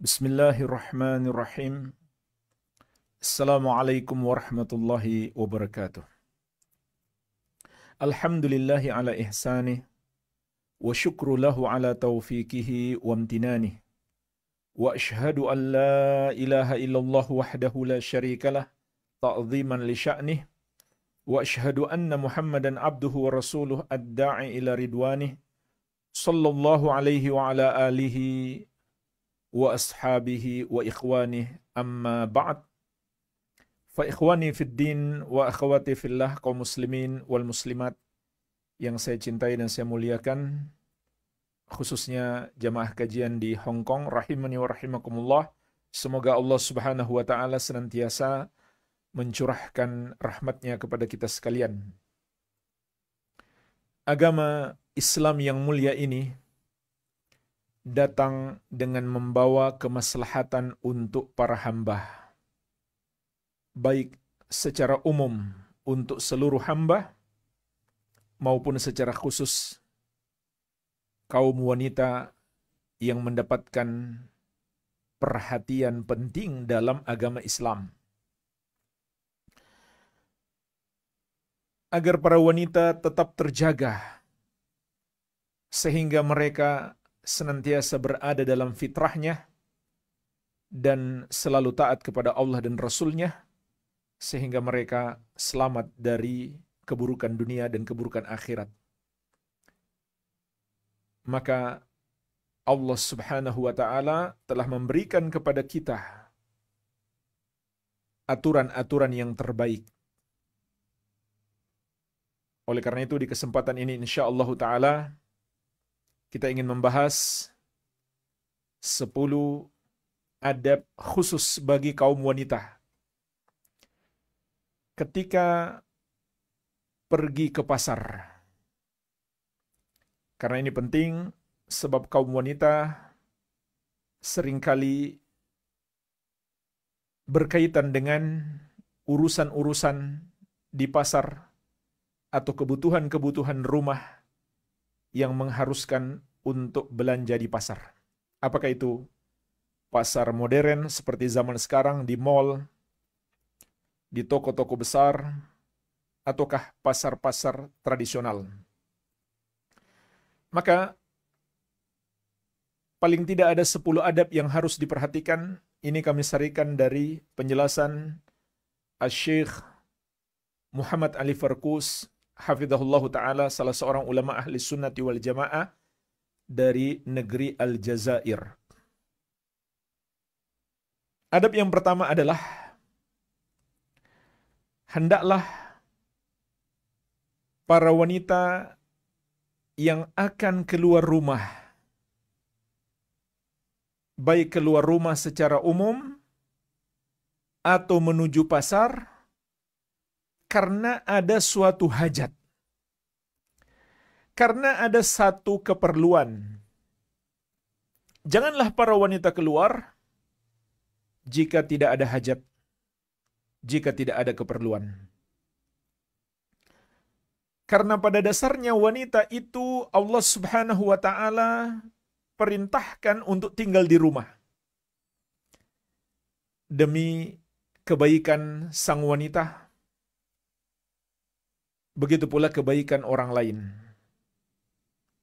Bismillahirrahmanirrahim. Assalamualaikum warahmatullahi wabarakatuh. Alhamdulillahi ala ihsanih, wa syukru lahu ala taufiqihi wa amtinanih. Wa ashhadu an la ilaha illallah wahdahu la syarikalah, ta'ziman li sya'nih. Wa ashhadu anna Muhammadan abduhu wa rasuluh ad-da'i ila ridwanih. Sallallahu alaihi wa ala alihi wa ashabihi wa ikhwanih, amma ba'd. Fa ikhwani fid din wa akhwati fillah, kaum muslimin wal muslimat yang saya cintai dan saya muliakan, khususnya jamaah kajian di Hong Kong, rahimani wa rahimakumullah. Semoga Allah Subhanahu wa taala senantiasa mencurahkan rahmatnya kepada kita sekalian. Agama Islam yang mulia ini datang dengan membawa kemaslahatan untuk para hamba, baik secara umum untuk seluruh hamba maupun secara khusus kaum wanita yang mendapatkan perhatian penting dalam agama Islam. Agar para wanita tetap terjaga sehingga mereka senantiasa berada dalam fitrahnya dan selalu taat kepada Allah dan Rasul-Nya, sehingga mereka selamat dari keburukan dunia dan keburukan akhirat. Maka Allah Subhanahu wa taala telah memberikan kepada kita aturan-aturan yang terbaik. Oleh karena itu di kesempatan ini insyaallah taala kita ingin membahas 10 adab khusus bagi kaum wanita ketika pergi ke pasar. Karena ini penting sebab kaum wanita seringkali berkaitan dengan urusan-urusan di pasar atau kebutuhan-kebutuhan rumah yang mengharuskan untuk belanja di pasar. Apakah itu pasar modern seperti zaman sekarang di mall, di toko-toko besar, ataukah pasar-pasar tradisional? Maka paling tidak ada 10 adab yang harus diperhatikan. Ini kami sarikan dari penjelasan Asy-Syaikh Muhammad Ali Farkus hafizahullah ta'ala, salah seorang ulama ahli sunnati wal jamaah dari negeri Aljazair. Adab yang pertama adalah hendaklah para wanita yang akan keluar rumah, baik keluar rumah secara umum atau menuju pasar, karena ada suatu hajat, karena ada satu keperluan. Janganlah para wanita keluar jika tidak ada hajat, jika tidak ada keperluan. Karena pada dasarnya wanita itu Allah Subhanahu wa taala perintahkan untuk tinggal di rumah demi kebaikan sang wanita. Begitu pula kebaikan orang lain.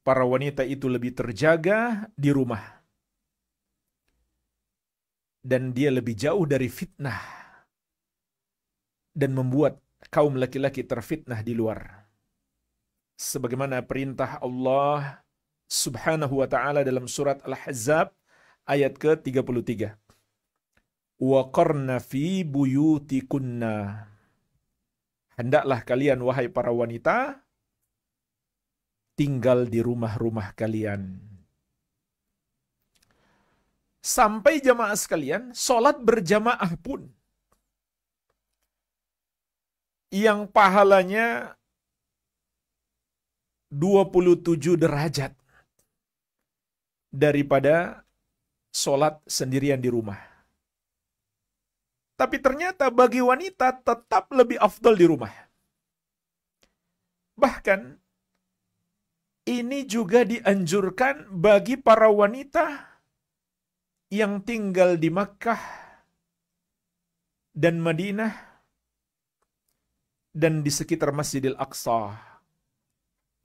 Para wanita itu lebih terjaga di rumah. Dan dia lebih jauh dari fitnah. Dan membuat kaum laki-laki terfitnah di luar. Sebagaimana perintah Allah Subhanahu wa ta'ala dalam surat Al-Ahzab ayat ke-33. Wa qarna fi buyutikunna. Hendaklah kalian, wahai para wanita, tinggal di rumah-rumah kalian. Sampai jamaah sekalian, sholat berjamaah pun yang pahalanya 27 derajat daripada sholat sendirian di rumah. Tapi ternyata bagi wanita tetap lebih afdal di rumah. Bahkan ini juga dianjurkan bagi para wanita yang tinggal di Makkah dan Madinah dan di sekitar Masjidil Aqsa.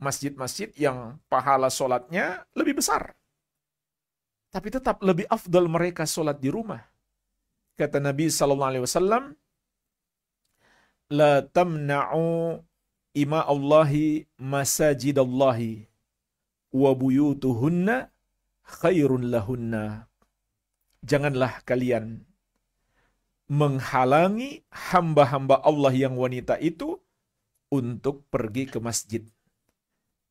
Masjid-masjid yang pahala sholatnya lebih besar. Tapi tetap lebih afdal mereka sholat di rumah. Kata Nabi SAW, La tamna'u ima Allahi masajidallahi wa buyutuhunna khairun lahunna. Janganlah kalian menghalangi hamba-hamba Allah yang wanita itu untuk pergi ke masjid.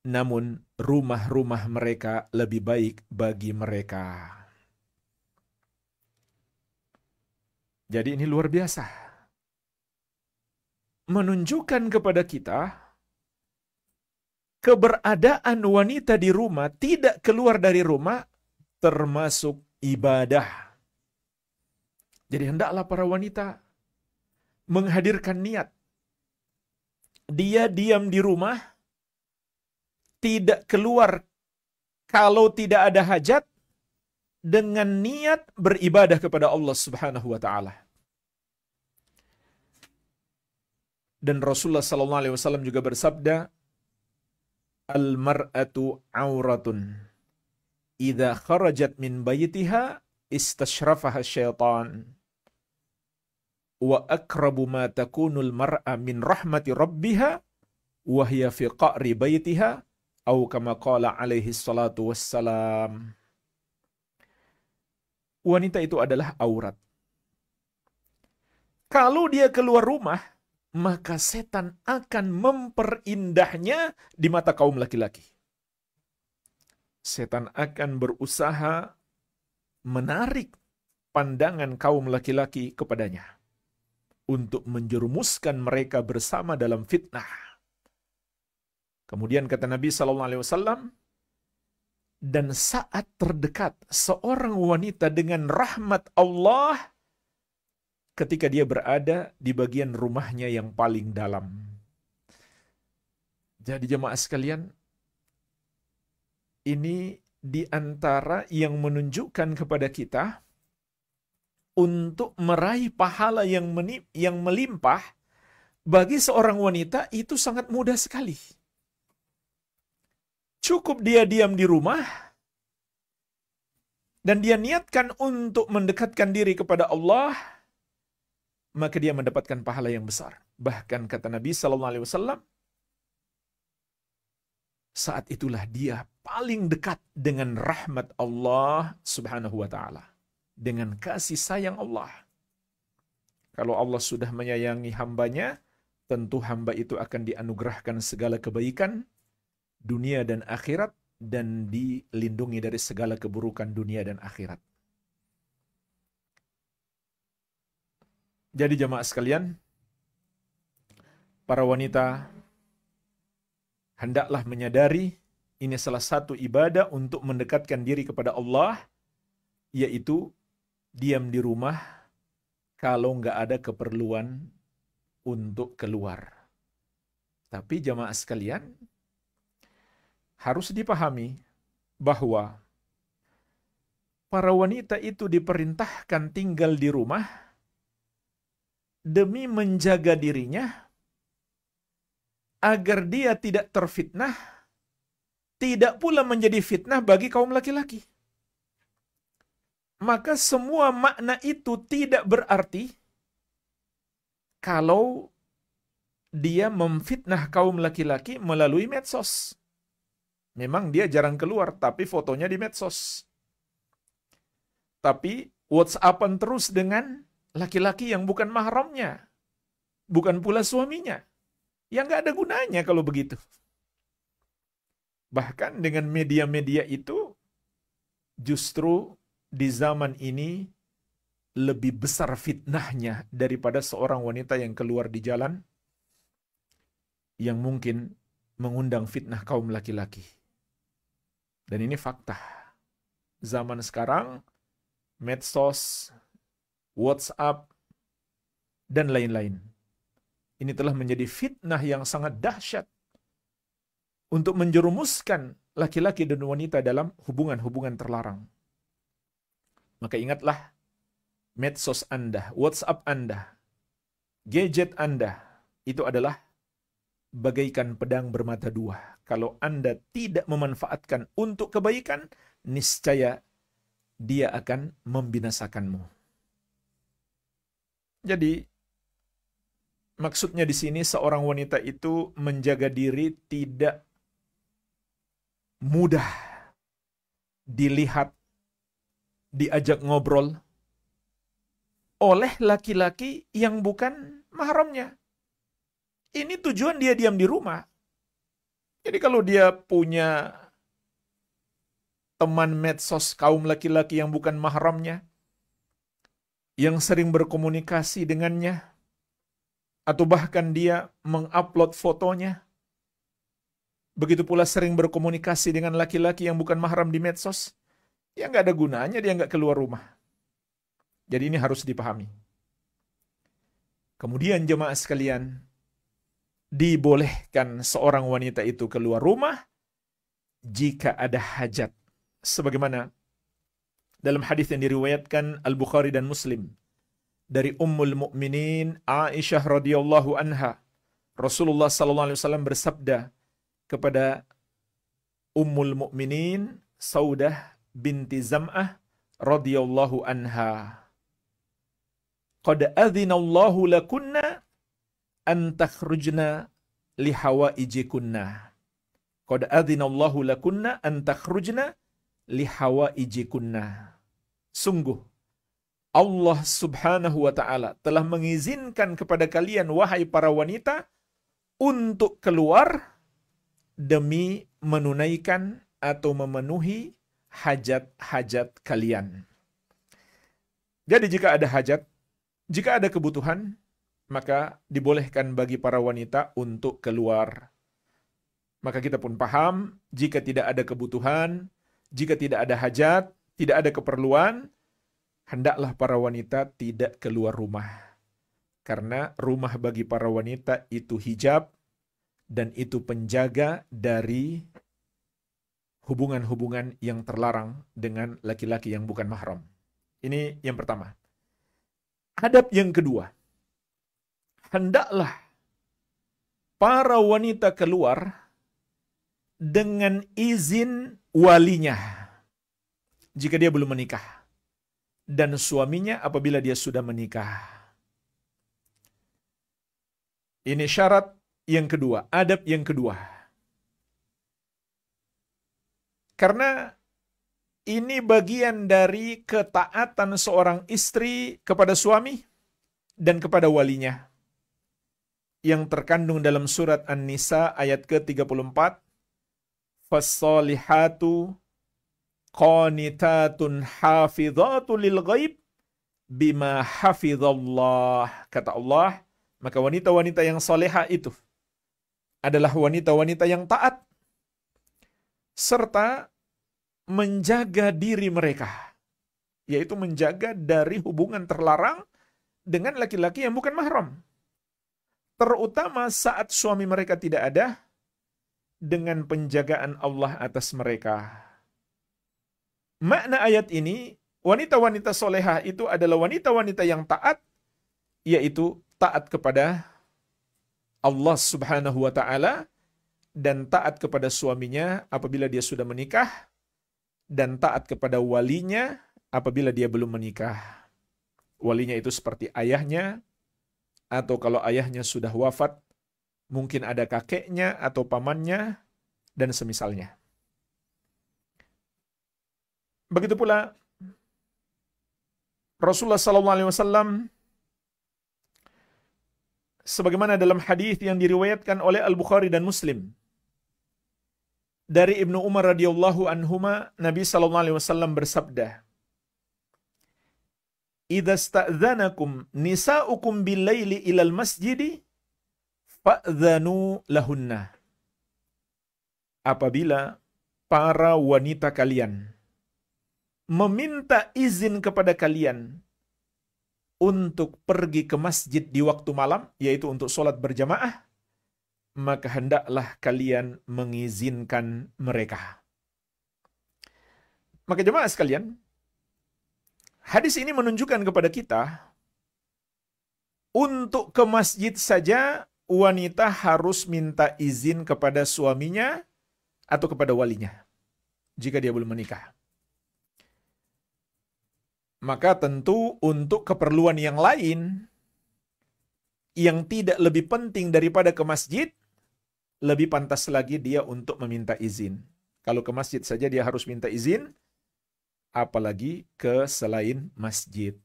Namun rumah-rumah mereka lebih baik bagi mereka. Jadi ini luar biasa. Menunjukkan kepada kita keberadaan wanita di rumah, tidak keluar dari rumah, termasuk ibadah. Jadi hendaklah para wanita menghadirkan niat. Dia diam di rumah, tidak keluar kalau tidak ada hajat, dengan niat beribadah kepada Allah Subhanahu wa taala. Dan Rasulullah sallallahu alaihi wasallam juga bersabda, "Al-mar'atu 'auratun. Idza kharajat min baytiha istashrafaha syaitan. Wa akrabu ma takunul mar'a min rahmati rabbiha wa hiya fi qa'ri baytiha." Atau kama qala alaihi salatu wassalam. Wanita itu adalah aurat. Kalau dia keluar rumah, maka setan akan memperindahnya di mata kaum laki-laki. Setan akan berusaha menarik pandangan kaum laki-laki kepadanya untuk menjerumuskan mereka bersama dalam fitnah. Kemudian kata Nabi SAW, dan saat terdekat seorang wanita dengan rahmat Allah ketika dia berada di bagian rumahnya yang paling dalam. Jadi jemaah sekalian, ini di antara yang menunjukkan kepada kita untuk meraih pahala yang melimpah bagi seorang wanita itu sangat mudah sekali. Cukup dia diam di rumah dan dia niatkan untuk mendekatkan diri kepada Allah, maka dia mendapatkan pahala yang besar. Bahkan kata Nabi SAW, saat itulah dia paling dekat dengan rahmat Allah Subhanahu wa taala, dengan kasih sayang Allah. Kalau Allah sudah menyayangi hambanya, tentu hamba itu akan dianugerahkan segala kebaikan dunia dan akhirat, dan dilindungi dari segala keburukan dunia dan akhirat. Jadi jamaah sekalian, para wanita hendaklah menyadari ini salah satu ibadah untuk mendekatkan diri kepada Allah, yaitu diam di rumah kalau nggak ada keperluan untuk keluar. Tapi jamaah sekalian, harus dipahami bahwa para wanita itu diperintahkan tinggal di rumah demi menjaga dirinya agar dia tidak terfitnah, tidak pula menjadi fitnah bagi kaum laki-laki. Maka semua makna itu tidak berarti kalau dia memfitnah kaum laki-laki melalui medsos. Memang dia jarang keluar, tapi fotonya di medsos. Tapi WhatsApp-an terus dengan laki-laki yang bukan mahramnya, bukan pula suaminya. Yang nggak ada gunanya kalau begitu. Bahkan dengan media-media itu, justru di zaman ini lebih besar fitnahnya daripada seorang wanita yang keluar di jalan yang mungkin mengundang fitnah kaum laki-laki. Dan ini fakta. Zaman sekarang, medsos, WhatsApp, dan lain-lain. Ini telah menjadi fitnah yang sangat dahsyat untuk menjerumuskan laki-laki dan wanita dalam hubungan-hubungan terlarang. Maka ingatlah, medsos Anda, WhatsApp Anda, gadget Anda, itu adalah bagaikan pedang bermata dua. Kalau Anda tidak memanfaatkan untuk kebaikan, niscaya dia akan membinasakanmu. Jadi, maksudnya di sini seorang wanita itu menjaga diri tidak mudah dilihat, diajak ngobrol oleh laki-laki yang bukan mahramnya. Ini tujuan dia diam di rumah. Jadi kalau dia punya teman medsos kaum laki-laki yang bukan mahramnya, yang sering berkomunikasi dengannya, atau bahkan dia mengupload fotonya, begitu pula sering berkomunikasi dengan laki-laki yang bukan mahram di medsos, ya nggak ada gunanya dia nggak keluar rumah. Jadi ini harus dipahami. Kemudian jemaah sekalian, dibolehkan seorang wanita itu keluar rumah jika ada hajat. Sebagaimana dalam hadis yang diriwayatkan Al-Bukhari dan Muslim dari Ummul Mukminin Aisyah radhiyallahu anha, Rasulullah sallallahu alaihi wasallam bersabda kepada Ummul Mukminin Saudah binti Zam'ah radhiyallahu anha, "Qad adzina Allahu lakunna an takhrujna li hawaijikunna." Qad adzina Allahu lakunna an takhrujna li hawaijikunna. Sungguh Allah Subhanahu wa taala telah mengizinkan kepada kalian wahai para wanita untuk keluar demi menunaikan atau memenuhi hajat-hajat kalian. Jadi jika ada hajat, jika ada kebutuhan, maka dibolehkan bagi para wanita untuk keluar. Maka kita pun paham, jika tidak ada kebutuhan, jika tidak ada hajat, tidak ada keperluan, hendaklah para wanita tidak keluar rumah. Karena rumah bagi para wanita itu hijab, dan itu penjaga dari hubungan-hubungan yang terlarang dengan laki-laki yang bukan mahram. Ini yang pertama. Adab yang kedua, hendaklah para wanita keluar dengan izin walinya jika dia belum menikah, dan suaminya apabila dia sudah menikah. Ini syarat yang kedua, adab yang kedua. Karena ini bagian dari ketaatan seorang istri kepada suami dan kepada walinya, yang terkandung dalam surat An-Nisa ayat ke-34, "Fassalihatu qanitatun hafidhatu lil ghaib bima hafidhallah." Kata Allah, maka wanita-wanita yang salehah itu adalah wanita-wanita yang taat serta menjaga diri mereka, yaitu menjaga dari hubungan terlarang dengan laki-laki yang bukan mahram, terutama saat suami mereka tidak ada, dengan penjagaan Allah atas mereka. Makna ayat ini, wanita-wanita solehah itu adalah wanita-wanita yang taat, yaitu taat kepada Allah Subhanahu wa ta'ala, dan taat kepada suaminya apabila dia sudah menikah, dan taat kepada walinya apabila dia belum menikah. Walinya itu seperti ayahnya, atau kalau ayahnya sudah wafat, mungkin ada kakeknya atau pamannya, dan semisalnya. Begitu pula Rasulullah SAW, sebagaimana dalam hadis yang diriwayatkan oleh Al-Bukhari dan Muslim dari Ibnu Umar radhiyallahu anhuma, Nabi SAW bersabda, "Idza sta'dzanakum nisa'ukum bil-laili ilal masjidi fa'dzanu lahunna." Apabila para wanita kalian meminta izin kepada kalian untuk pergi ke masjid di waktu malam, yaitu untuk sholat berjamaah, maka hendaklah kalian mengizinkan mereka. Maka jemaah sekalian, Hadis ini menunjukkan kepada kita, untuk ke masjid saja wanita harus minta izin kepada suaminya atau kepada walinya jika dia belum menikah. Maka tentu untuk keperluan yang lain yang tidak lebih penting daripada ke masjid, lebih pantas lagi dia untuk meminta izin. Kalau ke masjid saja dia harus minta izin, apalagi ke selain masjid.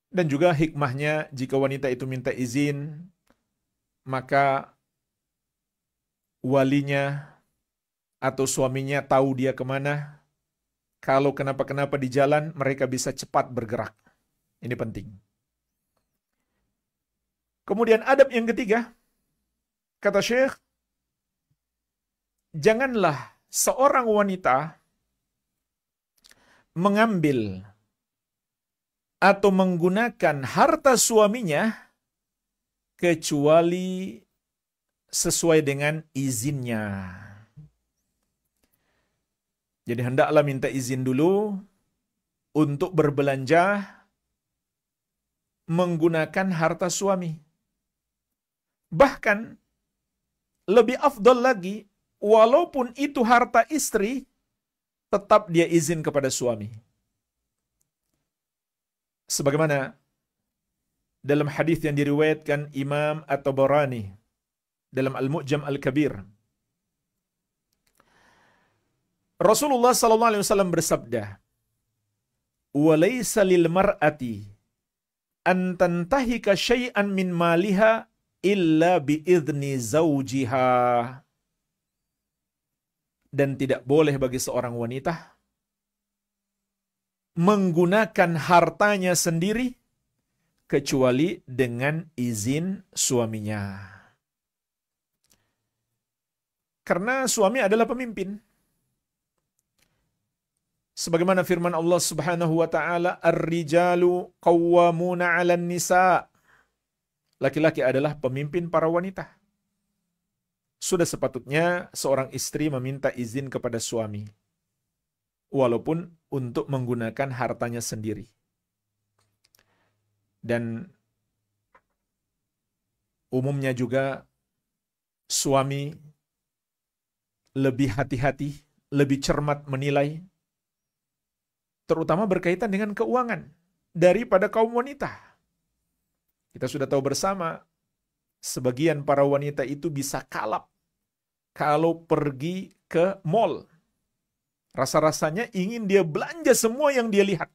Dan juga hikmahnya, jika wanita itu minta izin, maka walinya atau suaminya tahu dia kemana. Kalau kenapa-kenapa di jalan, mereka bisa cepat bergerak. Ini penting. Kemudian adab yang ketiga, kata Syekh, janganlah seorang wanita mengambil atau menggunakan harta suaminya kecuali sesuai dengan izinnya. Jadi hendaklah minta izin dulu untuk berbelanja menggunakan harta suami. Bahkan lebih afdal lagi, walaupun itu harta istri, tetap dia izin kepada suami. Sebagaimana dalam hadis yang diriwayatkan Imam At-Tabarani dalam Al-Mu'jam Al-Kabir, Rasulullah sallallahu alaihi wasallam bersabda, "Wa laysa lil mar'ati an tantahika syai'an min maliha illa bi idzni zawjiha." Dan tidak boleh bagi seorang wanita menggunakan hartanya sendiri kecuali dengan izin suaminya. Karena suami adalah pemimpin. Sebagaimana firman Allah Subhanahu wa taala, "Ar-rijalu qawwamuna 'alan nisa." Laki-laki adalah pemimpin para wanita. Sudah sepatutnya seorang istri meminta izin kepada suami, walaupun untuk menggunakan hartanya sendiri. Dan umumnya juga suami lebih hati-hati, lebih cermat menilai, terutama berkaitan dengan keuangan, daripada kaum wanita. Kita sudah tahu bersama, sebagian para wanita itu bisa kalap kalau pergi ke mall. Rasa-rasanya ingin dia belanja semua yang dia lihat.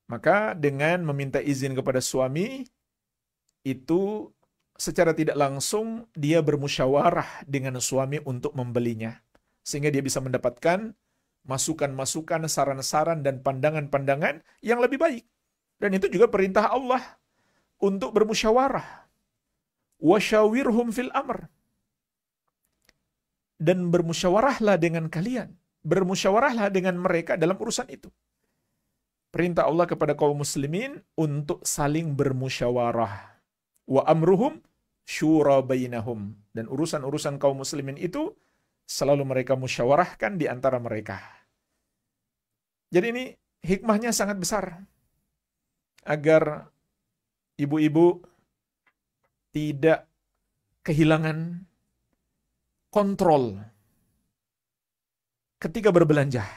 Maka dengan meminta izin kepada suami, itu secara tidak langsung dia bermusyawarah dengan suami untuk membelinya. Sehingga dia bisa mendapatkan masukan-masukan, saran-saran, dan pandangan-pandangan yang lebih baik. Dan itu juga perintah Allah untuk bermusyawarah. Wasyawirhum fil amr. Dan bermusyawarahlah dengan kalian. Bermusyawarahlah dengan mereka dalam urusan itu. Perintah Allah kepada kaum muslimin untuk saling bermusyawarah. Wa amruhum syura bainahum. Dan urusan-urusan kaum muslimin itu selalu mereka musyawarahkan di antara mereka. Jadi ini hikmahnya sangat besar. Agar ibu-ibu tidak kehilangan kontrol ketika berbelanja.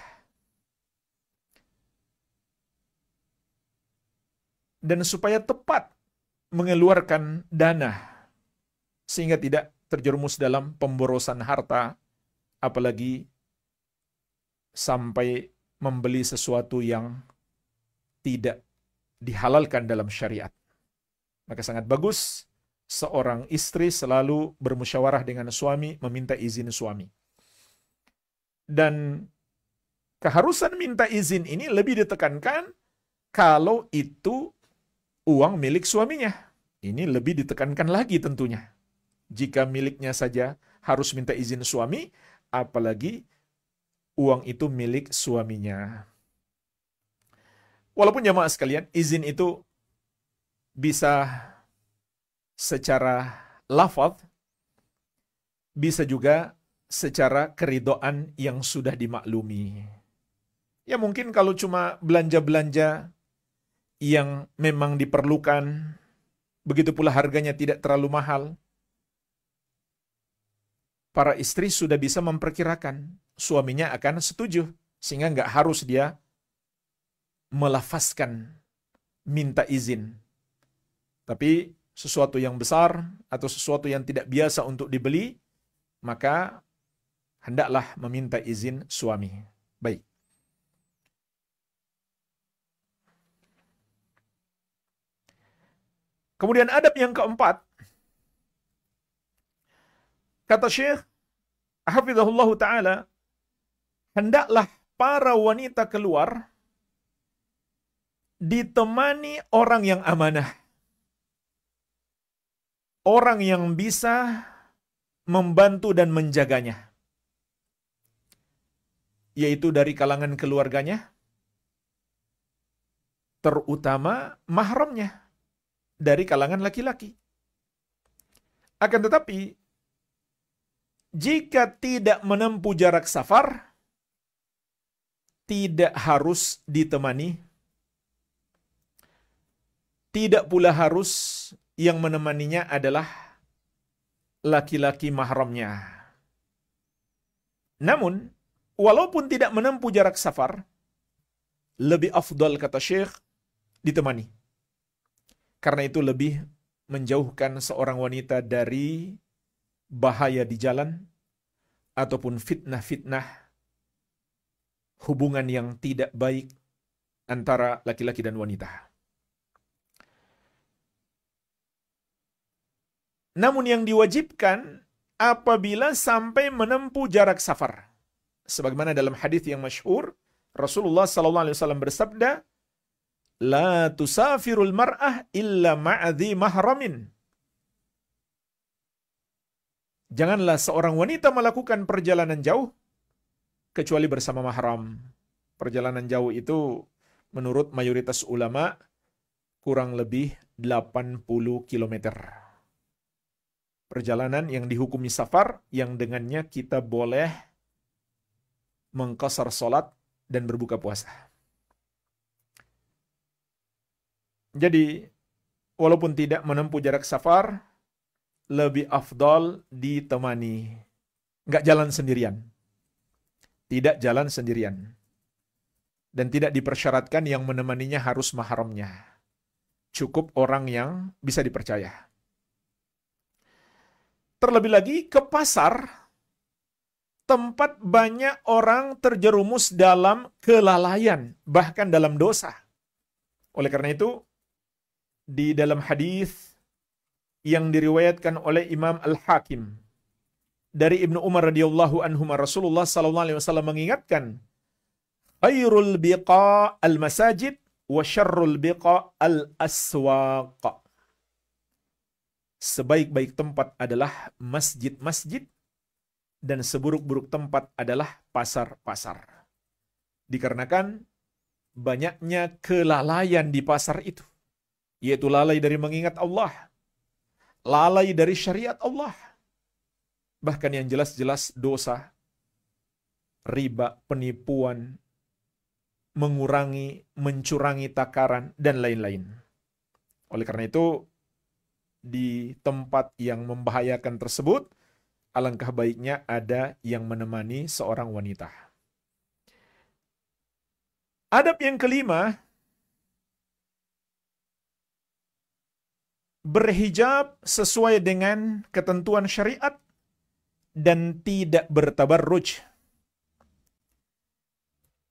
Dan supaya tepat mengeluarkan dana sehingga tidak terjerumus dalam pemborosan harta, apalagi sampai membeli sesuatu yang tidak dihalalkan dalam syariat. Maka sangat bagus seorang istri selalu bermusyawarah dengan suami, meminta izin suami. Dan keharusan minta izin ini lebih ditekankan kalau itu uang milik suaminya. Ini lebih ditekankan lagi tentunya. Jika miliknya saja harus minta izin suami, apalagi uang itu milik suaminya. Walaupun jamaah sekalian, izin itu bisa secara lafaz, bisa juga secara keridhaan yang sudah dimaklumi. Ya mungkin kalau cuma belanja-belanja yang memang diperlukan, begitu pula harganya tidak terlalu mahal, para istri sudah bisa memperkirakan suaminya akan setuju, sehingga nggak harus dia melafazkan minta izin. Tapi sesuatu yang besar atau sesuatu yang tidak biasa untuk dibeli, maka hendaklah meminta izin suami. Baik. Kemudian adab yang keempat, kata Syekh hafizahullah ta'ala, hendaklah para wanita keluar ditemani orang yang amanah. Orang yang bisa membantu dan menjaganya. Yaitu dari kalangan keluarganya, terutama mahramnya, dari kalangan laki-laki. Akan tetapi, jika tidak menempuh jarak safar, tidak harus ditemani, tidak pula harus yang menemaninya adalah laki-laki mahramnya. Namun, walaupun tidak menempuh jarak safar, lebih afdal kata Syekh ditemani. Karena itu lebih menjauhkan seorang wanita dari bahaya di jalan ataupun fitnah-fitnah hubungan yang tidak baik antara laki-laki dan wanita. Namun yang diwajibkan apabila sampai menempuh jarak safar. Sebagaimana dalam hadis yang masyhur, Rasulullah SAW bersabda, "La tusafirul mar'ah illa ma'adhi mahramin." Janganlah seorang wanita melakukan perjalanan jauh kecuali bersama mahram. Perjalanan jauh itu menurut mayoritas ulama kurang lebih 80 kilometer. Perjalanan yang dihukumi safar, yang dengannya kita boleh mengqasar salat dan berbuka puasa. Jadi, walaupun tidak menempuh jarak safar, lebih afdal ditemani. Nggak jalan sendirian. Tidak jalan sendirian. Dan tidak dipersyaratkan yang menemaninya harus mahramnya. Cukup orang yang bisa dipercaya. Terlebih lagi ke pasar, tempat banyak orang terjerumus dalam kelalaian, bahkan dalam dosa. Oleh karena itu, di dalam hadis yang diriwayatkan oleh Imam Al-Hakim dari Ibnu Umar radhiyallahu anhu, Rasulullah sallallahu alaihi wasallam mengingatkan, "Khairul biqa al-masajid wa syarrul biqa al-aswaq." Sebaik-baik tempat adalah masjid-masjid dan seburuk-buruk tempat adalah pasar-pasar. Dikarenakan banyaknya kelalaian di pasar itu, yaitu lalai dari mengingat Allah, lalai dari syariat Allah, bahkan yang jelas-jelas dosa, riba, penipuan, mengurangi, mencurangi takaran, dan lain-lain. Oleh karena itu, di tempat yang membahayakan tersebut, alangkah baiknya ada yang menemani seorang wanita. Adab yang kelima, berhijab sesuai dengan ketentuan syariat dan tidak bertabarruj.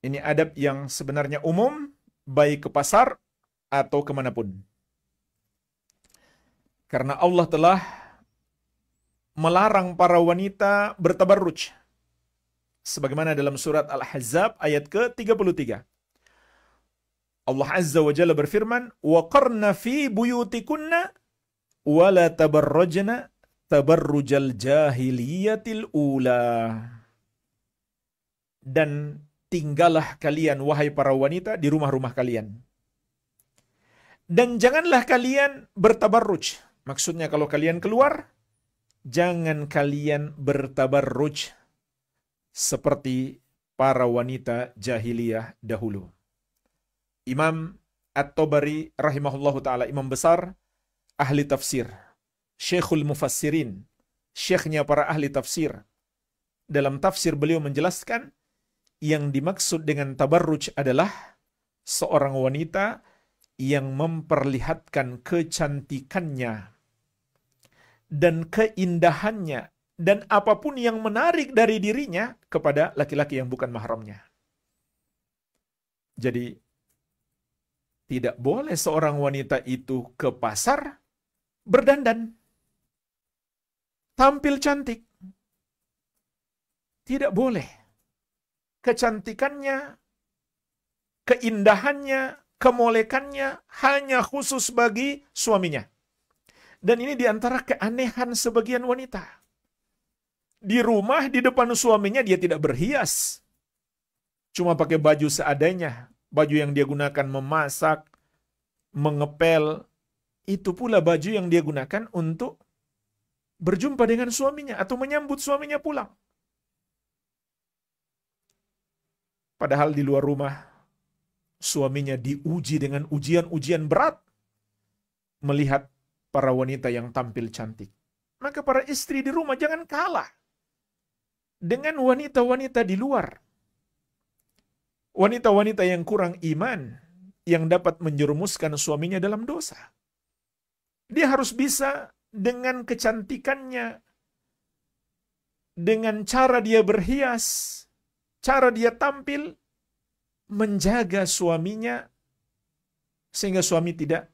Ini adab yang sebenarnya umum, baik ke pasar atau kemanapun. Karena Allah telah melarang para wanita bertabarruj. Sebagaimana dalam surat Al-Ahzab ayat ke-33. Allah Azza wa Jalla berfirman, وَقَرْنَ فِي بُيُوتِكُنَّ وَلَا تَبَرَّجْنَ تَبَرُّجَ الْجَاهِلِيَّةِ الْأُولَى. Dan tinggallah kalian, wahai para wanita, di rumah-rumah kalian. Dan janganlah kalian bertabarruj. Maksudnya kalau kalian keluar, jangan kalian bertabarruj seperti para wanita jahiliyah dahulu. Imam At-Tabari rahimahullahu ta'ala, imam besar ahli tafsir, Syekhul Mufassirin, syekhnya para ahli tafsir. Dalam tafsir beliau menjelaskan, yang dimaksud dengan tabarruj adalah seorang wanita yang memperlihatkan kecantikannya dan keindahannya dan apapun yang menarik dari dirinya kepada laki-laki yang bukan mahramnya. Jadi, tidak boleh seorang wanita itu ke pasar berdandan, tampil cantik. Tidak boleh. Kecantikannya, keindahannya, kemolekannya hanya khusus bagi suaminya. Dan ini diantara keanehan sebagian wanita. Di rumah, di depan suaminya dia tidak berhias. Cuma pakai baju seadanya. Baju yang dia gunakan memasak, mengepel. Itu pula baju yang dia gunakan untuk berjumpa dengan suaminya atau menyambut suaminya pulang. Padahal di luar rumah, suaminya diuji dengan ujian-ujian berat melihat para wanita yang tampil cantik. Maka para istri di rumah jangan kalah dengan wanita-wanita di luar. Wanita-wanita yang kurang iman, yang dapat menjerumuskan suaminya dalam dosa. Dia harus bisa dengan kecantikannya, dengan cara dia berhias, cara dia tampil, menjaga suaminya, sehingga suami tidak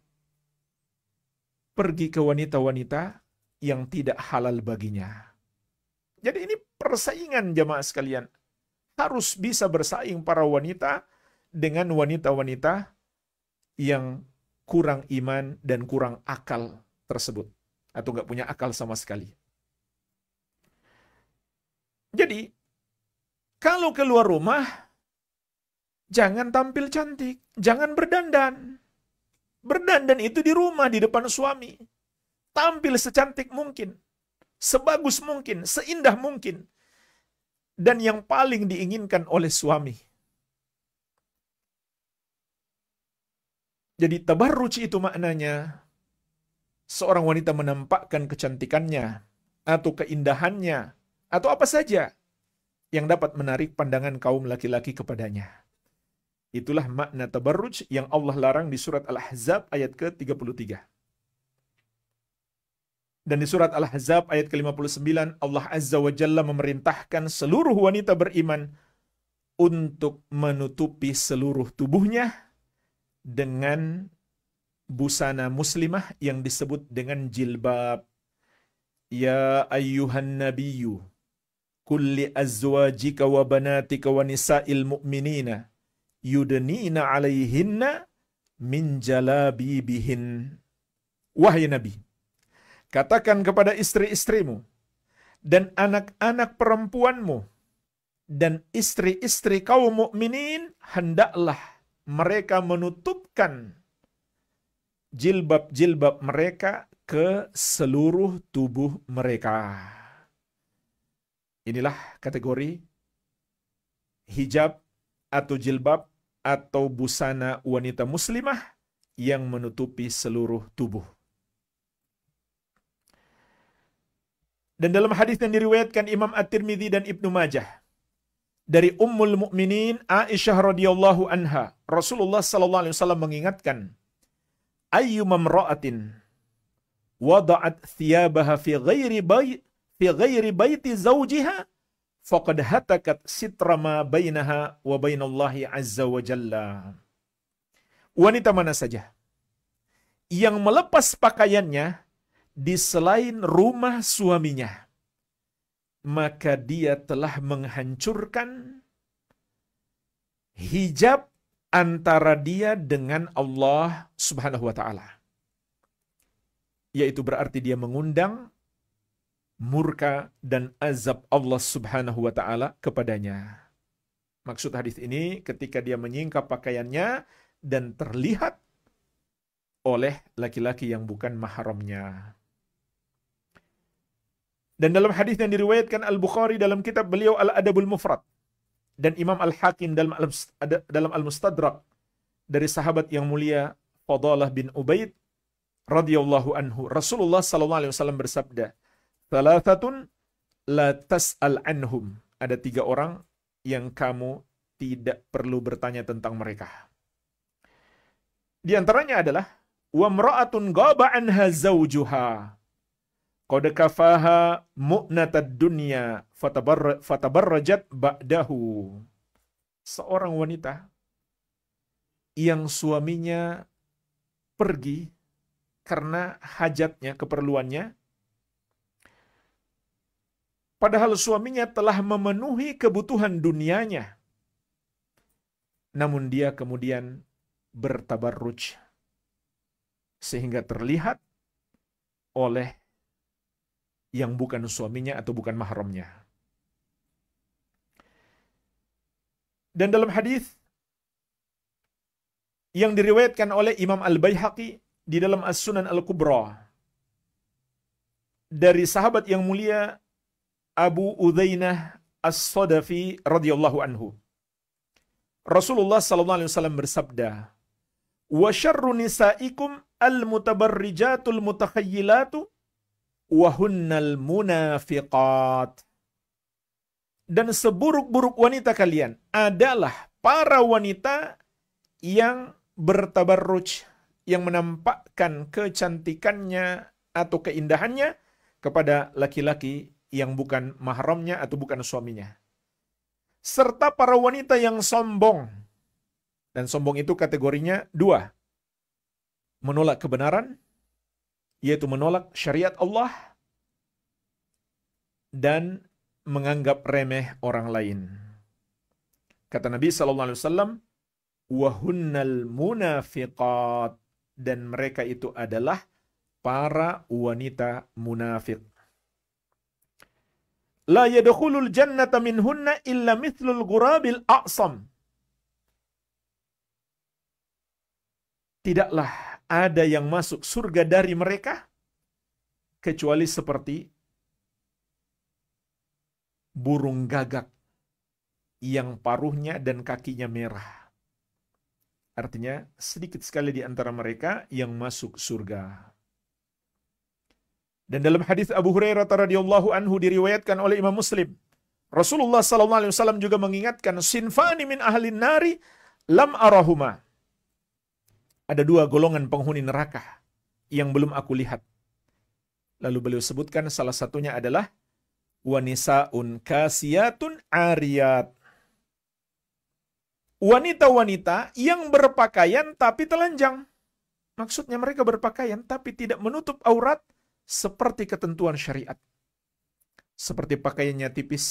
pergi ke wanita-wanita yang tidak halal baginya. Jadi ini persaingan jamaah sekalian. Harus bisa bersaing para wanita dengan wanita-wanita yang kurang iman dan kurang akal tersebut. Atau nggak punya akal sama sekali. Jadi, kalau keluar rumah, jangan tampil cantik, jangan berdandan. Berdandan itu di rumah, di depan suami. Tampil secantik mungkin, sebagus mungkin, seindah mungkin. Dan yang paling diinginkan oleh suami. Jadi tabarruj itu maknanya seorang wanita menampakkan kecantikannya atau keindahannya atau apa saja yang dapat menarik pandangan kaum laki-laki kepadanya. Itulah makna tabarruj yang Allah larang di surat Al-Ahzab ayat ke-33. Dan di surat Al-Ahzab ayat ke-59 Allah Azza wa Jalla memerintahkan seluruh wanita beriman untuk menutupi seluruh tubuhnya dengan busana muslimah yang disebut dengan jilbab. Ya ayyuhan nabiyyu kulli azwajika wa banatika wa nisa'il mu'minina yudnina 'alaihinna min jalabibihin. Wahai Nabi, katakan kepada istri-istrimu dan anak-anak perempuanmu dan istri-istri kaum mukminin, hendaklah mereka menutupkan jilbab-jilbab mereka ke seluruh tubuh mereka. Inilah kategori hijab atau jilbab atau busana wanita muslimah yang menutupi seluruh tubuh. Dan dalam hadis yang diriwayatkan Imam At-Tirmidzi dan Ibnu Majah dari Ummul Mukminin Aisyah radhiyallahu anha, Rasulullah sallallahu alaihi wasallam mengingatkan, ayyuma imra'atin wada'at thiyabaha fi ghairi baiti zawjiha faqad hatakat sitra ma bainaha wa bainallahi azza wa jalla. Wanita mana saja yang melepas pakaiannya di selain rumah suaminya, maka dia telah menghancurkan hijab antara dia dengan Allah Subhanahu wa taala. Yaitu berarti dia mengundang murka dan azab Allah Subhanahu wa taala kepadanya. Maksud hadis ini ketika dia menyingkap pakaiannya dan terlihat oleh laki-laki yang bukan mahramnya. Dan dalam hadis yang diriwayatkan Al-Bukhari dalam kitab beliau Al-Adabul Mufrad dan Imam Al-Hakim dalam Al-Mustadrak dari sahabat yang mulia Fadalah bin Ubaid radhiyallahu anhu, Rasulullah sallallahu alaihi wasallam bersabda, "Thalathatun la tas'al anhum." Ada 3 orang yang kamu tidak perlu bertanya tentang mereka. Di antaranya adalah wa mra'atun ghaba anha zawjuha qad kafaha mu'natad dunya fatabarrajat ba'dahu. Seorang wanita yang suaminya pergi karena hajatnya, keperluannya, padahal suaminya telah memenuhi kebutuhan dunianya, namun dia kemudian bertabarruj sehingga terlihat oleh yang bukan suaminya atau bukan mahramnya. Dan dalam hadis yang diriwayatkan oleh Imam Al-Baihaqi di dalam As-Sunan Al-Kubra dari sahabat yang mulia Abu Udzainah As-Sadafi radhiyallahu anhu, Rasulullah sallallahu alaihi wasallam bersabda, "Wa syarru nisaikum al-mutabarrijatul mutakhayyilatu wa hunnal munafiqat." Dan seburuk-buruk wanita kalian adalah para wanita yang bertabarruj, yang menampakkan kecantikannya atau keindahannya kepada laki-laki yang bukan mahramnya atau bukan suaminya. Serta para wanita yang sombong. Dan sombong itu kategorinya 2. Menolak kebenaran, yaitu menolak syariat Allah, dan menganggap remeh orang lain. Kata Nabi SAW, wahunnal munafiqat, dan mereka itu adalah para wanita munafik. La yadkhulul jannata minhunna illa mithlul ghurabil a'sam. Tidaklah ada yang masuk surga dari mereka kecuali seperti burung gagak yang paruhnya dan kakinya merah. Artinya sedikit sekali di antara mereka yang masuk surga. Dan dalam hadis Abu Hurairah radhiyallahu anhu diriwayatkan oleh Imam Muslim, Rasulullah sallallahu alaihi wasallam juga mengingatkan, sinfani min ahlin nari lam arahuma. Ada 2 golongan penghuni neraka yang belum aku lihat. Lalu beliau sebutkan salah satunya adalah wanisaun kasiyatun ariyat. Wanita-wanita yang berpakaian tapi telanjang. Maksudnya mereka berpakaian tapi tidak menutup aurat seperti ketentuan syariat. Seperti pakaiannya tipis,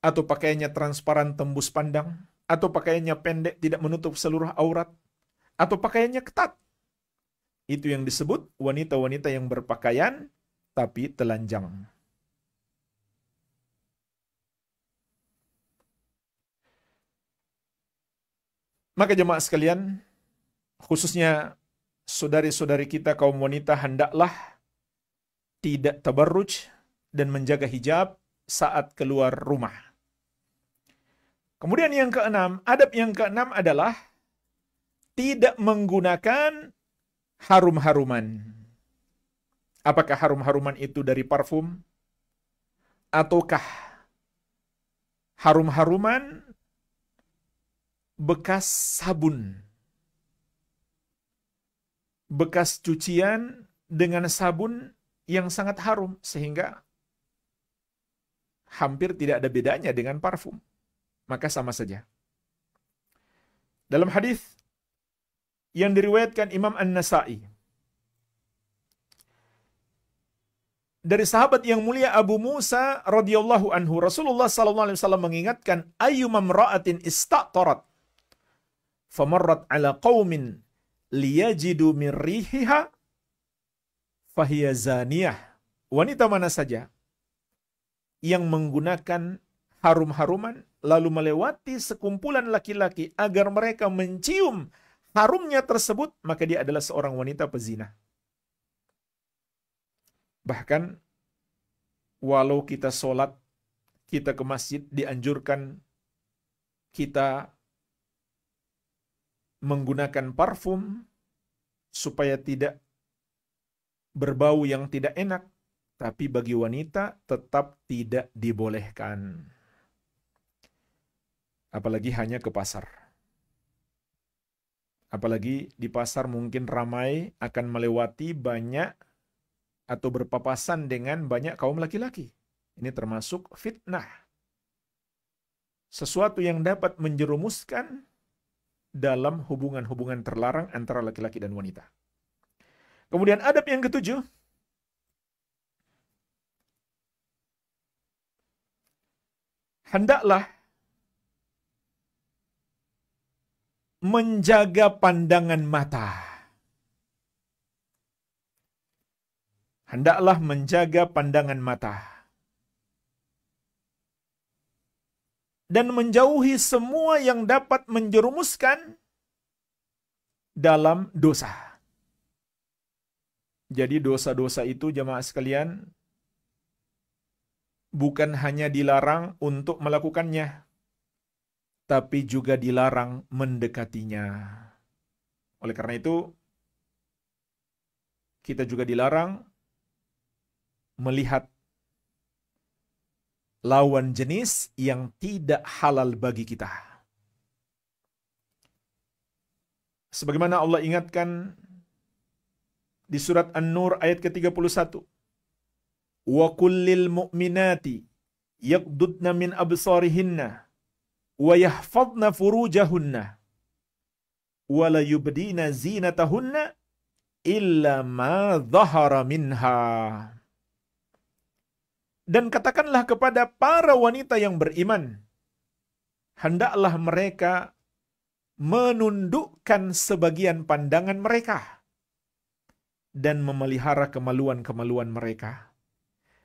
atau pakaiannya transparan tembus pandang, atau pakaiannya pendek tidak menutup seluruh aurat, atau pakaiannya ketat. Itu yang disebut wanita-wanita yang berpakaian tapi telanjang. Maka jemaah sekalian, khususnya saudari-saudari kita kaum wanita, hendaklah tidak tabarruj dan menjaga hijab saat keluar rumah. Kemudian yang keenam, adab yang keenam adalah tidak menggunakan harum-haruman. Apakah harum-haruman itu dari parfum? Ataukah harum-haruman bekas sabun? Bekas cucian dengan sabun yang sangat harum, sehingga hampir tidak ada bedanya dengan parfum. Maka sama saja. Dalam hadis yang diriwayatkan Imam An-Nasa'i dari sahabat yang mulia Abu Musa radhiyallahu anhu, Rasulullah sallallahu alaihi wasallam mengingatkan, ayyumam ra'atin istatarat famarrat ala qaumin liyajidu min rihiha fahiya zaniyah. Wanita mana saja yang menggunakan harum-haruman lalu melewati sekumpulan laki-laki agar mereka mencium harumnya tersebut, maka dia adalah seorang wanita pezina. Bahkan walau kita sholat, kita ke masjid, dianjurkan kita menggunakan parfum supaya tidak berbau yang tidak enak. Tapi bagi wanita tetap tidak dibolehkan. Apalagi hanya ke pasar. Apalagi di pasar mungkin ramai akan melewati banyak atau berpapasan dengan banyak kaum laki-laki. Ini termasuk fitnah. Sesuatu yang dapat menjerumuskan dalam hubungan-hubungan terlarang antara laki-laki dan wanita. Kemudian adab yang ketujuh, hendaklah menjaga pandangan mata. Hendaklah menjaga pandangan mata. Dan menjauhi semua yang dapat menjerumuskan dalam dosa. Jadi dosa-dosa itu jamaah sekalian bukan hanya dilarang untuk melakukannya, tapi juga dilarang mendekatinya. Oleh karena itu, kita juga dilarang melihat lawan jenis yang tidak halal bagi kita. Sebagaimana Allah ingatkan di surat An-Nur ayat ke-31. Wa kullil mu'minati yaqdudna min absarihinna wa yahfadna furujahunna wa la yubdina zinatahunna illa ma dhahara minha. Dan katakanlah kepada para wanita yang beriman, hendaklah mereka menundukkan sebagian pandangan mereka dan memelihara kemaluan-kemaluan mereka.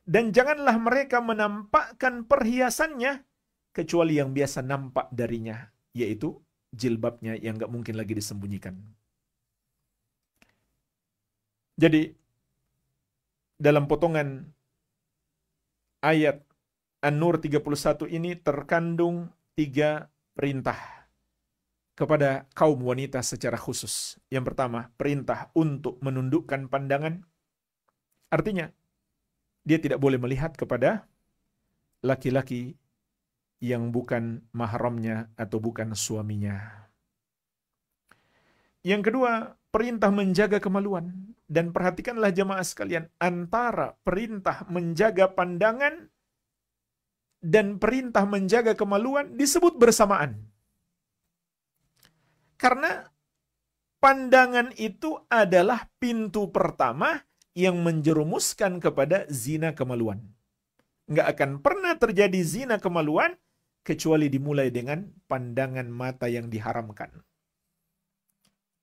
Dan janganlah mereka menampakkan perhiasannya kecuali yang biasa nampak darinya, yaitu jilbabnya yang gak mungkin lagi disembunyikan. Jadi, dalam potongan ayat An-Nur 31 ini terkandung 3 perintah kepada kaum wanita secara khusus. Yang pertama, perintah untuk menundukkan pandangan. Artinya, dia tidak boleh melihat kepada laki-laki yang bukan mahramnya atau bukan suaminya. Yang kedua, perintah menjaga kemaluan. Dan perhatikanlah jemaah sekalian, antara perintah menjaga pandangan dan perintah menjaga kemaluan disebut bersamaan. Karena pandangan itu adalah pintu pertama yang menjerumuskan kepada zina kemaluan. Nggak akan pernah terjadi zina kemaluan kecuali dimulai dengan pandangan mata yang diharamkan.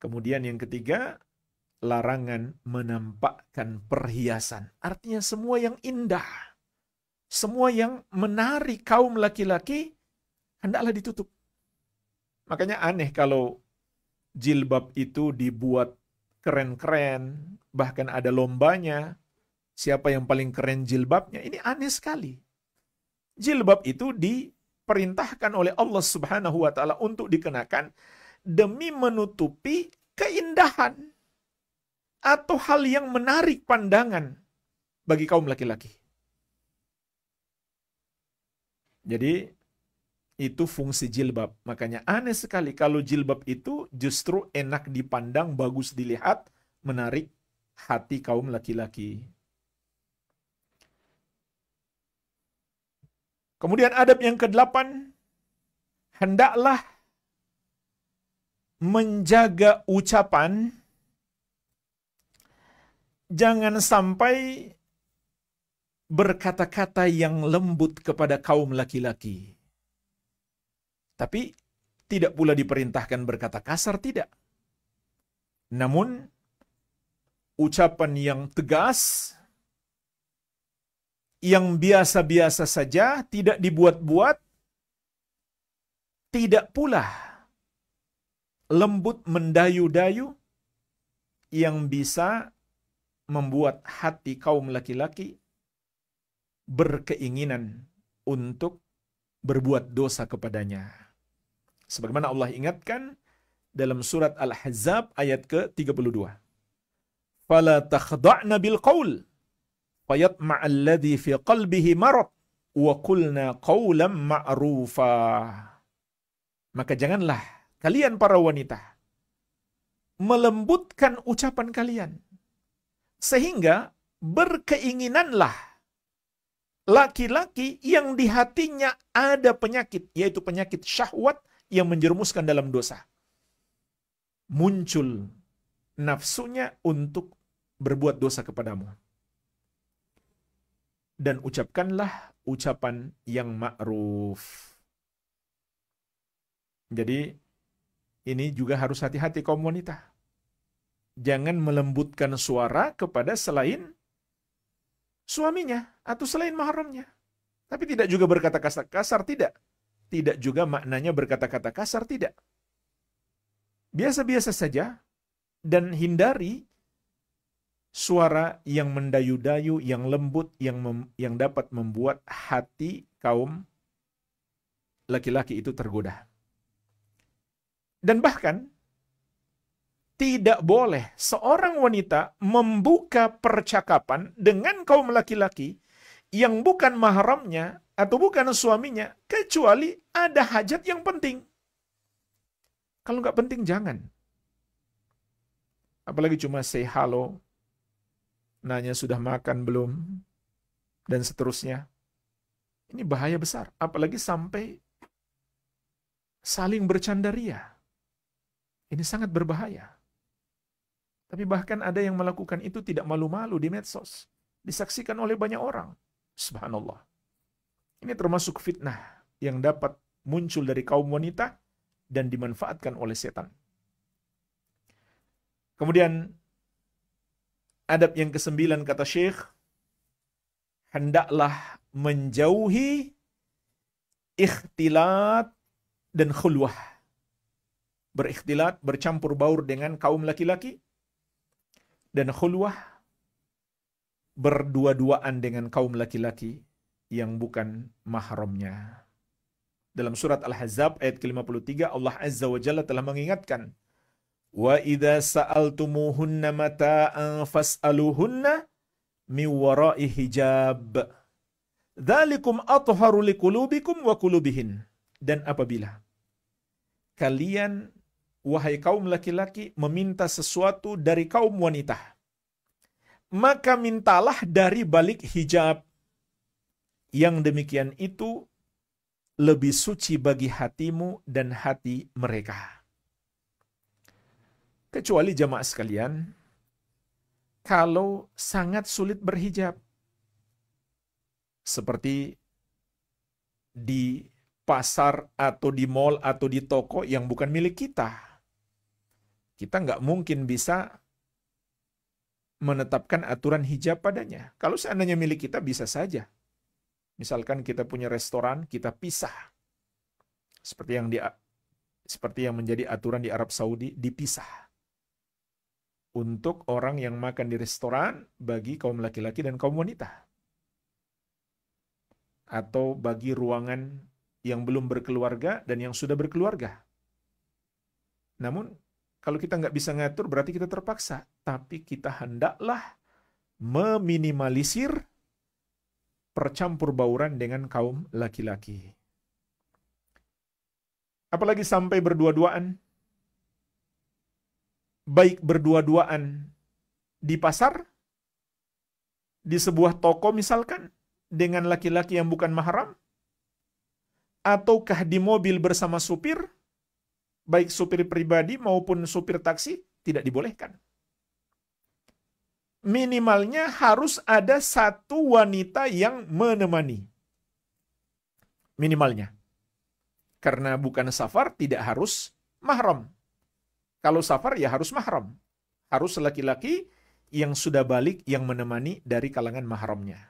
Kemudian yang ketiga, larangan menampakkan perhiasan. Artinya semua yang indah, semua yang menarik kaum laki-laki, hendaklah ditutup. Makanya aneh kalau jilbab itu dibuat keren-keren, bahkan ada lombanya, siapa yang paling keren jilbabnya. Ini aneh sekali. Jilbab itu diperintahkan oleh Allah Subhanahu wa Ta'ala untuk dikenakan demi menutupi keindahan atau hal yang menarik pandangan bagi kaum laki-laki. Jadi itu fungsi jilbab. Makanya aneh sekali kalau jilbab itu justru enak dipandang, bagus dilihat, menarik hati kaum laki-laki. Kemudian adab yang ke-8, hendaklah menjaga ucapan, jangan sampai berkata-kata yang lembut kepada kaum laki-laki. Tapi tidak pula diperintahkan berkata kasar, tidak. Namun ucapan yang tegas, yang biasa-biasa saja, tidak dibuat-buat, tidak pula lembut mendayu-dayu yang bisa membuat hati kaum laki-laki berkeinginan untuk berbuat dosa kepadanya. Sebagaimana Allah ingatkan dalam surat Al-Ahzab ayat ke-32. Fala takhda'na bil qaul fayatma'alladzi fi qalbihi marad wa qulna qawlan ma'rufa. Maka janganlah kalian para wanita melembutkan ucapan kalian sehingga berkeinginanlah laki-laki yang di hatinya ada penyakit, yaitu penyakit syahwat yang menjerumuskan dalam dosa. Muncul nafsunya untuk berbuat dosa kepadamu. Dan ucapkanlah ucapan yang ma'ruf. Jadi ini juga harus hati-hati kaum wanita. Jangan melembutkan suara kepada selain suaminya atau selain mahramnya. Tapi tidak juga berkata kasar, tidak. Tidak juga maknanya berkata-kata kasar, tidak. Biasa-biasa saja dan hindari suara yang mendayu-dayu, yang lembut, yang dapat membuat hati kaum laki-laki itu tergoda. Dan bahkan tidak boleh seorang wanita membuka percakapan dengan kaum laki-laki yang bukan mahramnya atau bukan suaminya, kecuali ada hajat yang penting. Kalau nggak penting, jangan. Apalagi cuma say hello, nanya sudah makan belum, dan seterusnya. Ini bahaya besar. Apalagi sampai saling bercanda ria. Ini sangat berbahaya. Tapi bahkan ada yang melakukan itu tidak malu-malu di medsos. Disaksikan oleh banyak orang. Subhanallah. Ini termasuk fitnah yang dapat muncul dari kaum wanita dan dimanfaatkan oleh setan. Kemudian adab yang ke-9 kata Syekh, hendaklah menjauhi ikhtilat dan khulwah. Berikhtilat, bercampur baur dengan kaum laki-laki, dan khulwah, berdua-duaan dengan kaum laki-laki yang bukan mahramnya. Dalam surat Al-Ahzab ayat ke-53 Allah Azza wa Jalla telah mengingatkan, wa idza sa'altumuhunna mata'an fas'aluhunna min wara'i hijab. Dzalikum athharu liqulubikum wa qulubihin. Dan apabila kalian wahai kaum laki-laki meminta sesuatu dari kaum wanita, maka mintalah dari balik hijab. Yang demikian itu lebih suci bagi hatimu dan hati mereka. Kecuali jamaah sekalian, kalau sangat sulit berhijab, seperti di pasar atau di mall atau di toko yang bukan milik kita. Kita nggak mungkin bisa menetapkan aturan hijab padanya. Kalau seandainya milik kita bisa saja. Misalkan kita punya restoran, kita pisah. Seperti yang menjadi aturan di Arab Saudi, dipisah. Untuk orang yang makan di restoran bagi kaum laki-laki dan kaum wanita. Atau bagi ruangan yang belum berkeluarga dan yang sudah berkeluarga. Namun, kalau kita nggak bisa ngatur, berarti kita terpaksa. Tapi kita hendaklah meminimalisir percampur bauran dengan kaum laki-laki. Apalagi sampai berdua-duaan. Baik berdua-duaan di pasar, di sebuah toko misalkan, dengan laki-laki yang bukan mahram, ataukah di mobil bersama supir, baik supir pribadi maupun supir taksi, tidak dibolehkan. Minimalnya harus ada satu wanita yang menemani. Minimalnya. Karena bukan safar, tidak harus mahram. Kalau safar, ya harus mahram. Harus laki-laki yang sudah balik yang menemani dari kalangan mahramnya.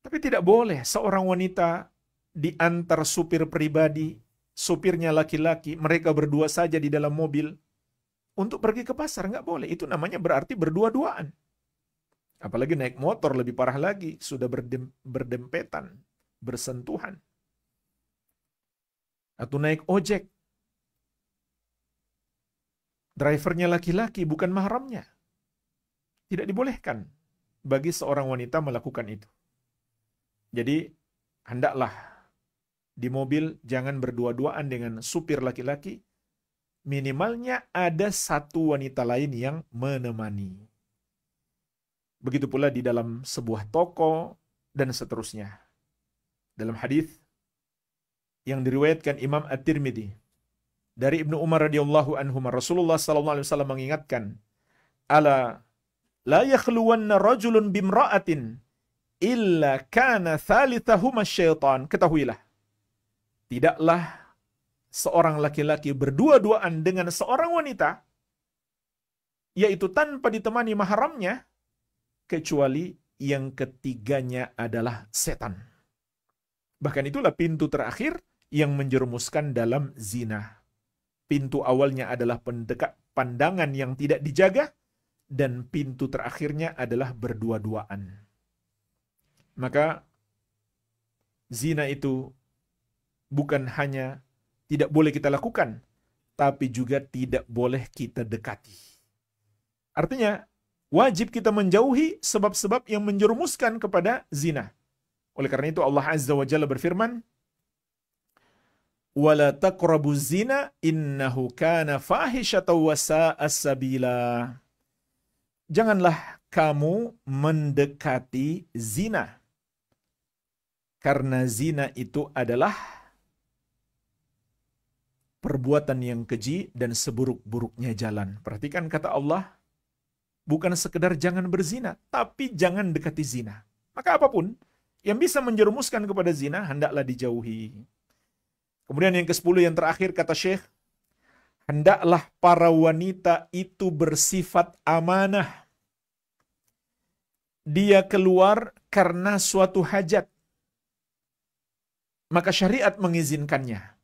Tapi tidak boleh seorang wanita diantar supir pribadi, supirnya laki-laki, mereka berdua saja di dalam mobil, untuk pergi ke pasar, nggak boleh. Itu namanya berarti berdua-duaan. Apalagi naik motor lebih parah lagi, sudah berdempetan, bersentuhan. Atau naik ojek, drivernya laki-laki bukan mahramnya. Tidak dibolehkan bagi seorang wanita melakukan itu. Jadi, hendaklah di mobil jangan berdua-duaan dengan supir laki-laki. Minimalnya ada satu wanita lain yang menemani. Begitu pula di dalam sebuah toko dan seterusnya. Dalam hadis yang diriwayatkan Imam At-Tirmidzi dari Ibnu Umar radhiyallahu anhu, Rasulullah sallallahu alaihi wasallam mengingatkan, "Ala la yakhluwanna rajulun bimra'atin illa kana thalithahuma syaitan." Ketahuilah, tidaklah seorang laki-laki berdua-duaan dengan seorang wanita, yaitu tanpa ditemani mahramnya, kecuali yang ketiganya adalah setan. Bahkan itulah pintu terakhir yang menjerumuskan dalam zina. Pintu awalnya adalah pandangan yang tidak dijaga, dan pintu terakhirnya adalah berdua-duaan. Maka zina itu bukan hanya tidak boleh kita lakukan, tapi juga tidak boleh kita dekati. Artinya, wajib kita menjauhi sebab-sebab yang menjerumuskan kepada zina. Oleh karena itu Allah Azza wa Jalla berfirman, "Wala taqrabuz zina innahu kana fahishatan wa sa'a sabila." Janganlah kamu mendekati zina. Karena zina itu adalah perbuatan yang keji dan seburuk-buruknya jalan. Perhatikan kata Allah, bukan sekedar jangan berzina, tapi jangan dekati zina. Maka apapun yang bisa menjerumuskan kepada zina, hendaklah dijauhi. Kemudian yang ke-10 yang terakhir kata Syekh, hendaklah para wanita itu bersifat amanah. Dia keluar karena suatu hajat, maka syariat mengizinkannya.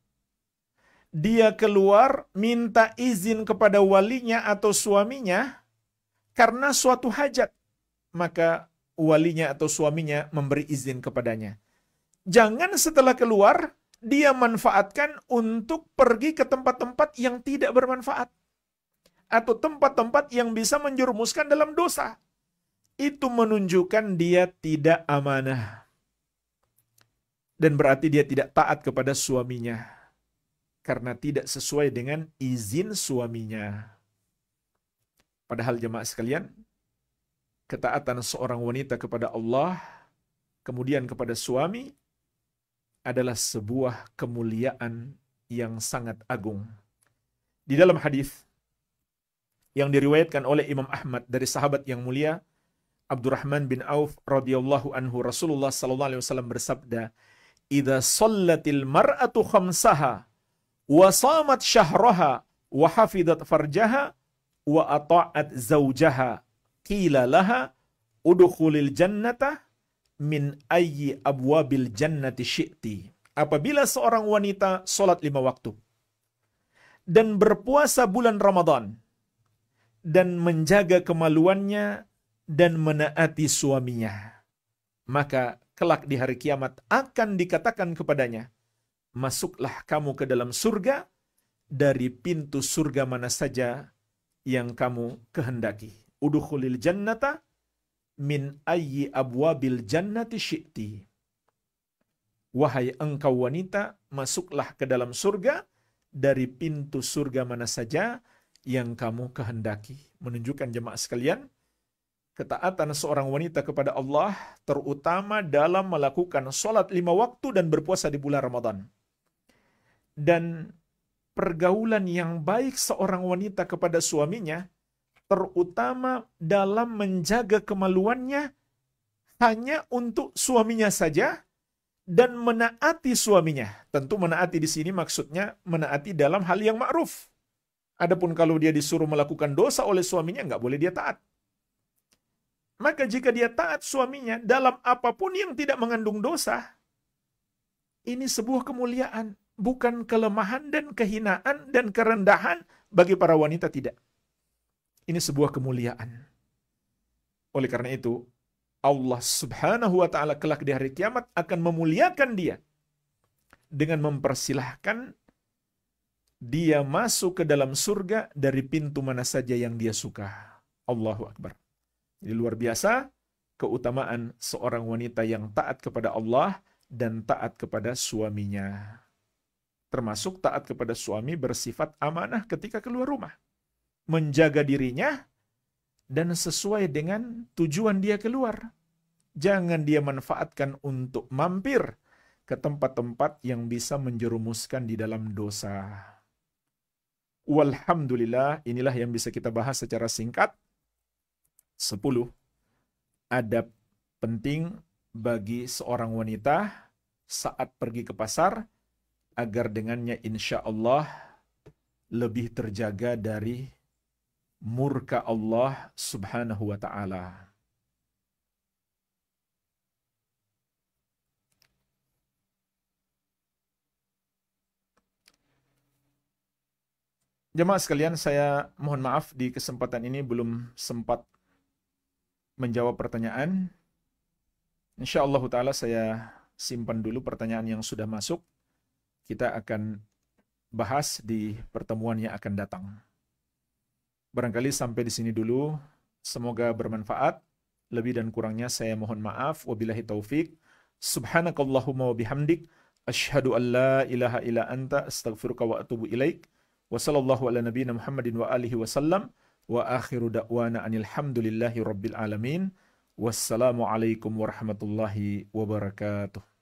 Dia keluar minta izin kepada walinya atau suaminya karena suatu hajat, maka walinya atau suaminya memberi izin kepadanya. Jangan setelah keluar, dia manfaatkan untuk pergi ke tempat-tempat yang tidak bermanfaat. Atau tempat-tempat yang bisa menjerumuskan dalam dosa. Itu menunjukkan dia tidak amanah. Dan berarti dia tidak taat kepada suaminya. Karena tidak sesuai dengan izin suaminya. Padahal jemaah sekalian, ketaatan seorang wanita kepada Allah, kemudian kepada suami, adalah sebuah kemuliaan yang sangat agung. Di dalam hadis yang diriwayatkan oleh Imam Ahmad dari sahabat yang mulia Abdurrahman bin Auf radhiyallahu anhu, Rasulullah sallallahu alaihi wasallam bersabda, "Idza shallatil mar'atu khamsaha wa shamat syahraha wa hafidat farjaha wa ata'at zawjaha qila laha udkhulil jannata min ayyi abwabil jannati syi'ti." Apabila seorang wanita salat 5 waktu dan berpuasa bulan Ramadan dan menjaga kemaluannya dan menaati suaminya, maka kelak di hari kiamat akan dikatakan kepadanya, masuklah kamu ke dalam surga dari pintu surga mana saja yang kamu kehendaki. Udkhulil jannata min ayyi abwabil jannati syi'ti. Wahai engkau wanita, masuklah ke dalam surga dari pintu surga mana saja yang kamu kehendaki. Menunjukkan jemaah sekalian, ketaatan seorang wanita kepada Allah terutama dalam melakukan sholat 5 waktu dan berpuasa di bulan Ramadan. Dan pergaulan yang baik seorang wanita kepada suaminya terutama dalam menjaga kemaluannya hanya untuk suaminya saja dan menaati suaminya. Tentu menaati di sini maksudnya menaati dalam hal yang ma'ruf. Adapun kalau dia disuruh melakukan dosa oleh suaminya, nggak boleh dia taat. Maka jika dia taat suaminya dalam apapun yang tidak mengandung dosa, ini sebuah kemuliaan, bukan kelemahan dan kehinaan dan kerendahan bagi para wanita, tidak. Ini sebuah kemuliaan. Oleh karena itu, Allah Subhanahu wa Ta'ala kelak di hari kiamat akan memuliakan dia dengan mempersilahkan dia masuk ke dalam surga dari pintu mana saja yang dia suka. Allahu Akbar. Jadi luar biasa keutamaan seorang wanita yang taat kepada Allah dan taat kepada suaminya. Termasuk taat kepada suami bersifat amanah ketika keluar rumah. Menjaga dirinya dan sesuai dengan tujuan dia keluar. Jangan dia manfaatkan untuk mampir ke tempat-tempat yang bisa menjerumuskan di dalam dosa. Walhamdulillah, inilah yang bisa kita bahas secara singkat. 10 adab penting bagi seorang wanita saat pergi ke pasar, agar dengannya insya Allah lebih terjaga dari murka Allah Subhanahu wa Ta'ala. Jemaah sekalian, saya mohon maaf di kesempatan ini belum sempat menjawab pertanyaan. Insya Allah Ta'ala saya simpan dulu pertanyaan yang sudah masuk. Kita akan bahas di pertemuan yang akan datang. Barangkali sampai di sini dulu. Semoga bermanfaat. Lebih dan kurangnya saya mohon maaf. Wabillahi taufik. Subhanakallahumma wa bihamdik. Asyhadu an la ilaha illa anta astaghfiruka wa atubu ilaik. Wa sallallahu ala nabiyina Muhammadin wa alihi wasallam. Wa akhiru da'wana anil hamdulillahi rabbil alamin. Wassalamualaikum warahmatullahi wabarakatuh.